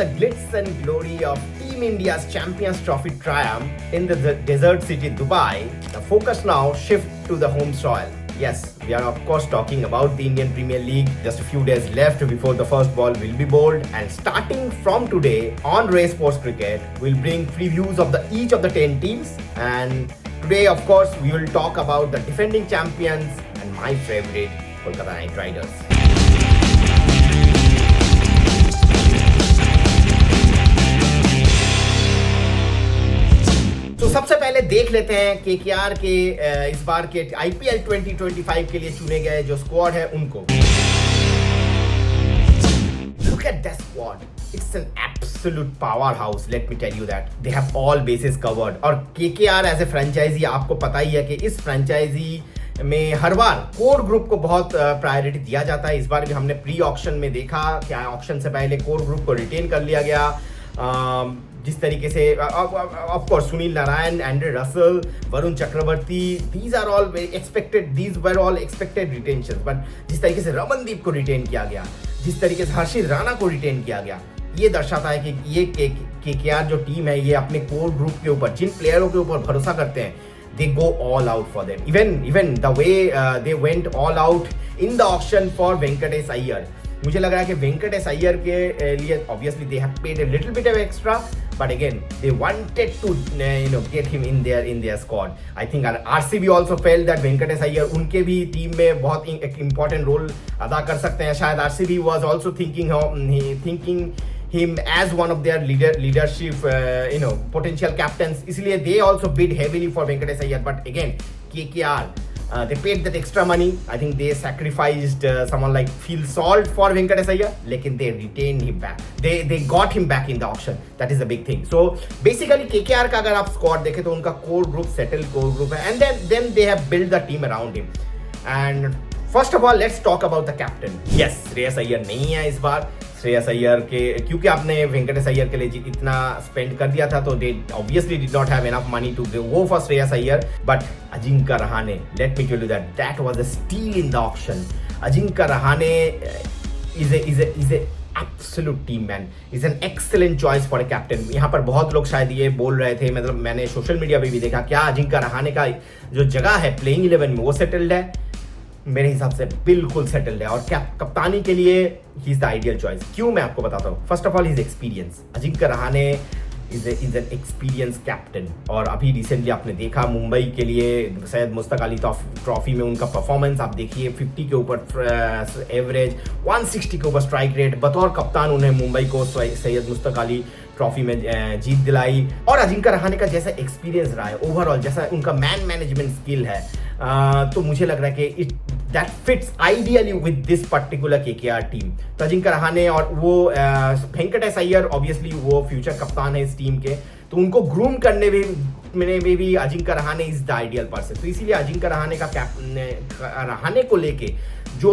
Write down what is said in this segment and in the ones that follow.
the glitz and glory of Team India's Champions Trophy triumph in the desert city Dubai, the focus now shifts to the home soil. Yes, we are of course talking about the Indian Premier League. Just a few days left before the first ball will be bowled, and starting from today on Ray Sports Cricket, we'll bring previews of each of the 10 teams. And today, of course, we will talk about the defending champions and my favorite, Kolkata Knight Riders. तो सबसे पहले देख लेते हैं KKR के इस बार के IPL 2025 के लिए चुने गए जो स्क्वाड है उनको। Look at that squad. It's an absolute powerhouse. Let me tell you that. They have all bases covered. और केकेआर एज ए फ्रेंचाइजी आपको पता ही है कि इस फ्रेंचाइजी में हर बार कोर ग्रुप को बहुत प्रायोरिटी दिया जाता है। इस बार भी हमने प्री ऑक्शन में देखा कि ऑक्शन से पहले कोर ग्रुप को रिटेन कर लिया गया। जिस तरीके से of course Sunil Narayan, Andre Russell, Varun Chakravarthy, these were all expected retentions, but जिस तरीके से रमनदीप को रिटेन किया गया, जिस तरीके से हर्षित राणा को रिटेन किया गया, ये दर्शाता है कि ये केकेआर जो टीम है ये अपने कोर ग्रुप के ऊपर जिन प्लेयरों के ऊपर भरोसा करते हैं, they go all out for them. Even the way they went all out in the auction for Venkatesh Iyer. मुझे लग रहा है कि वेंकटेश अय्यर के लिए obviously they have paid a little bit of extra, but again they wanted to get him in their squad. I think RCB also felt that Venkatesh Iyer उनके भी team में बहुत एक important role अदा कर सकते हैं। शायद RCB was also thinking him as one of their leadership potential captains, इसलिए they also bid heavily for Venkatesh Iyer. But again KKR they paid that extra money. I think they sacrificed someone like Phil Salt for Venkatesh Iyer, लेकिन they retained him back. They got him back in the auction. That is a big thing. So basically KKR का अगर आप squad देखें तो उनका core group settle core group है, and then they have built the team around him. And first of all, let's talk about the captain. Yes, Shreyas Iyer नहीं है इस बार। श्रेयस अय्यर के क्योंकि आपने वेंकटेश अय्यर के लिए इतना स्पेंड कर दिया था तो they obviously did not have enough money to go for Shreyas Iyer, but Ajinkya Rahane, let me tell you that was a steal in the auction. Ajinkya Rahane is a absolute team man, is an excellent choice for a captain. यहाँ पर बहुत लोग शायद ये बोल रहे थे, मतलब मैंने सोशल मीडिया पे भी देखा, क्या अजिंक्य रहाणे का जो जगह है प्लेइंग 11 में वो सेटल्ड है? मेरे हिसाब से बिल्कुल सेटल्ड है, और कप्तानी के लिए he is the ideal choice. क्यों, मैं आपको बताता हूँ. First of all his experience. Ajinkya Rahane is an experience captain, और अभी रिसेंटली आपने देखा मुंबई के लिए सैयद मुश्ताक अली ट्रॉफी में उनका परफॉर्मेंस आप देखिए. 50 के ऊपर एवरेज, 160 के ऊपर स्ट्राइक रेट. बतौर कप्तान उन्हें मुंबई को सैयद मुश्ताक अली ट्रॉफी में जीत दिलाई. और अजिंक्य रहाणे का जैसा एक्सपीरियंस रहा है ओवरऑल, जैसा उनका मैन मैनेजमेंट स्किल है, तो मुझे लग रहा है कि that fits ideally with this particular KKR team. तो अजिंक्य रहाणे और वो वेंकटेश अय्यर ऑब्वियसली वो फ्यूचर कप्तान है इस टीम के, तो उनको ग्रूम करने में भी Ajinkya Rahane is the ideal person. तो इसीलिए अजिंक्य रहाणे को लेके जो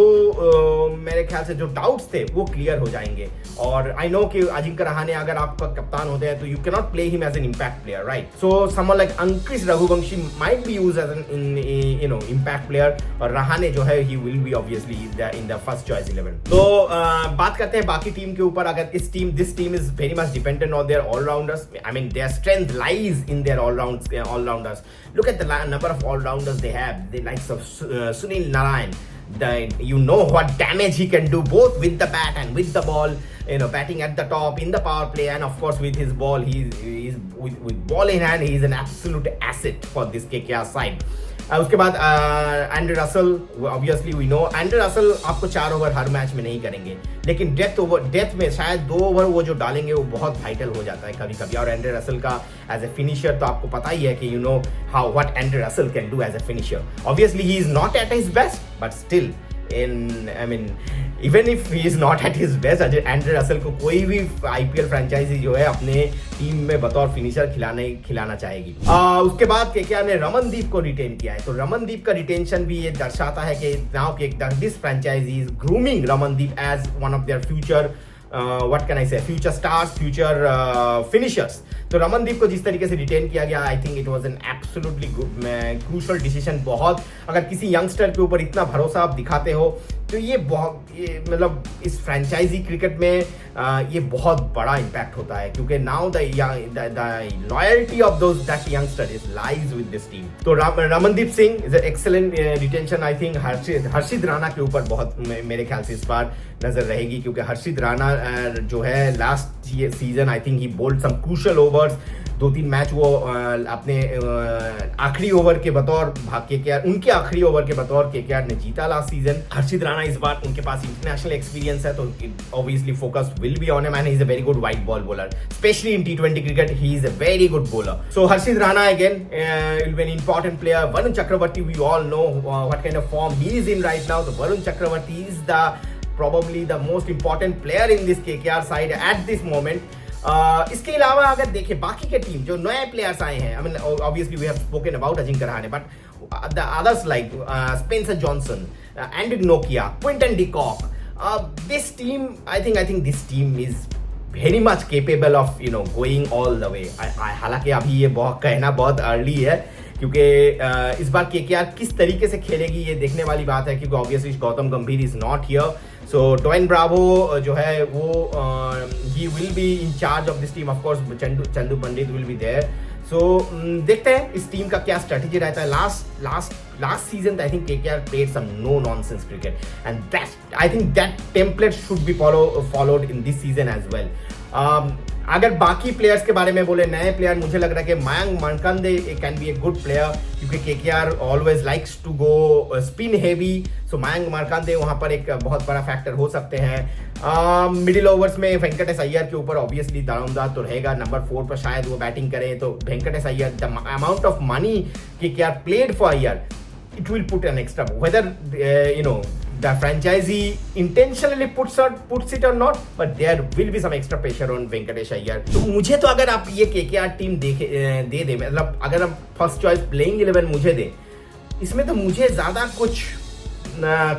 मेरे ख्याल से जो डाउट्स थे वो क्लियर हो जाएंगे. और आई नो कि अजिंक्य रहाणे अगर आपका कप्तान होते हैं तो you can not play him as an impact player, right? So someone like Ankit Raghuvanshi might be use as an impact player, और रहाणे जो है he will be obviously in the first choice 11. तो बात करते हैं बाकी टीम के ऊपर. अगर this team is very much dependent on their allrounders. I mean their strength lies in their allrounders. Look at the number of all-rounders they have. The likes of Sunil Narine. You know what damage he can do both with the bat and with the ball. Batting at the top, in the power play, and of course with his ball. He's with ball in hand, he is an absolute asset for this KKR side. उसके बाद Andre Russell, obviously we know Andre Russell आपको 4 over हर match में नहीं करेंगे, लेकिन death में शायद 2 over वो जो डालेंगे वो बहुत वाइटल हो जाता है कभी कभी. और एंड्रे रसल का एज ए फिनिशर तो आपको पता ही है कि you know how what Andre Russell can do as a finisher. Obviously he is not at his best, but still even if he is not at his best, Andre Russell को कोई भी IPL franchise जो है अपने team में बतौर finisher खिलाना चाहेगी. उसके बाद केकेआर ने रमनदीप को रिटेन किया है. तो रमनदीप का रिटेंशन भी ये दर्शाता है कि now this franchise is grooming Ramandeep as one of their future what can I say, future stars, future finishers. तो रमनदीप को जिस तरीके से रिटेन किया गया, I think it was an absolutely crucial decision. बहुत, अगर किसी यंगस्टर के ऊपर इतना भरोसा आप दिखाते हो तो ये मतलब इस फ्रेंचाइजी क्रिकेट में ये बहुत बड़ा इम्पैक्ट होता है, क्योंकि now the loyalty of those that youngster is lies with this team. तो Ramandeep Singh is excellent retention. I think Harshit Rana के ऊपर बहुत मेरे ख्याल से इस बार नजर रहेगी, क्योंकि हर्षित राणा जो है last season I think he bowled some crucial overs. 2-3 match वो अपने आखिरी ओवर के बतौर केकेआर, उनके आखिरी ओवर के बतौर केकेआर ने जीता लास्ट सीजन। हर्षित राणा इस बार उनके पास इंटरनेशनल एक्सपीरियंस है, तो obviously focus will be on him and he is a very good wide ball bowler, specially in T20 cricket he is a very good bowler. So Harshit Rana again will be an important player. Varun Chakravarthy, we all know what kind of form he is in right now. तो Varun Chakravarthy is the probably the most important player in this KKR side at this moment. इसके अलावा अगर देखें बाकी के team जो नए players आए हैं, I mean obviously we have spoken about Ajinkya Rahane, but the others like Spencer Johnson, Andy Nokia, Quinton de Kock, this team I think this team is very much capable of going all the way. हालांकि अभी ये बहुत कहना बहुत early है, क्योंकि इस बार KKR किस तरीके से खेलेगी ये देखने वाली बात है, क्योंकि obviously Gautam Gambhir is not here. So Dwayne Bravo जो है वो he will be in charge of this team, of course Chandu Pandit will be there. So देखते हैं इस टीम का क्या स्ट्रेटेजी रहता है। Last season I think KKR played some no nonsense cricket and that I think that template should be followed in this season as well. अगर बाकी players के बारे में बोले, नए प्लेयर, मुझे लग रहा है कि Mayank Markande can be a good player, क्योंकि KKR always likes to go spin heavy. So Mayank Markande वहां पर एक बहुत बड़ा फैक्टर हो सकते हैं। मिडिल ओवर्स में वेंकटेश अय्यर के ऊपर ऑब्वियसली दारोमदार तो रहेगा, नंबर 4 पर शायद वो बैटिंग करें, तो Venkatesh Iyer, the amount of money KKR played for Iyer, it will put an extra, whether the franchisee intentionally puts it or not, but there will be some extra pressure on Venkatesh Iyer. तो मुझे तो अगर आप ये KKR team दे मतलब अगर हम first choice playing 11 मुझे दे, इसमें तो मुझे ज्यादा कुछ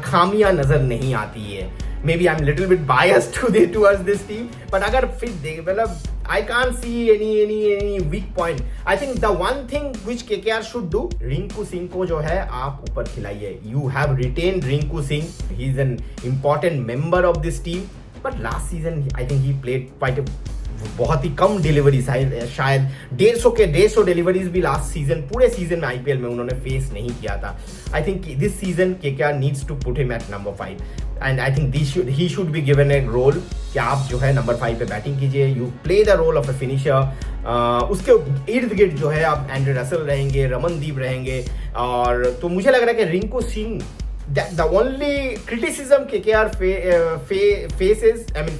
खामियां नजर नहीं आती है। Maybe I'm a little bit biased towards this team, but अगर फिर मतलब I can't see any weak point. I think the one thing which KKR should do, Rinku Singh को जो है आप ऊपर खिलाइए। You have retained Rinku Singh, he is an important member of this team, but last season I think he played quite a बहुत ही कम delivery, शायद 150 deliveries भी last season पूरे सीजन में आईपीएल में उन्होंने फेस नहीं किया था। I think this season KKR needs to put him at number 5 and I think he should be given a role कि आप जो है नंबर 5 पे बैटिंग कीजिए, you play the role of a finisher. उसके इर्द गिर्द जो है आप एंड्रे रसल रहेंगे, रमनदीप रहेंगे, और तो मुझे लग रहा है कि Rinku Singh, the only criticism KKR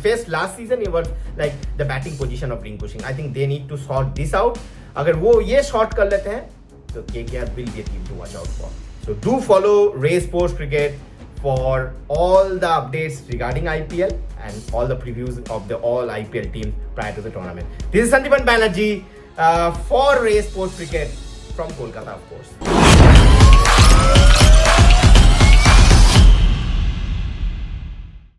faced last season was like the batting position of Rinku Singh. I think they need to sort this out. अगर वो ये sort कर लेते हैं तो KKR will be a team to watch out for. So do follow Ray Sports Cricket for all the updates regarding IPL and all the previews of the all IPL teams prior to the tournament. This is Sandeepan Banerjee for Ray Sports Cricket from Kolkata, of course.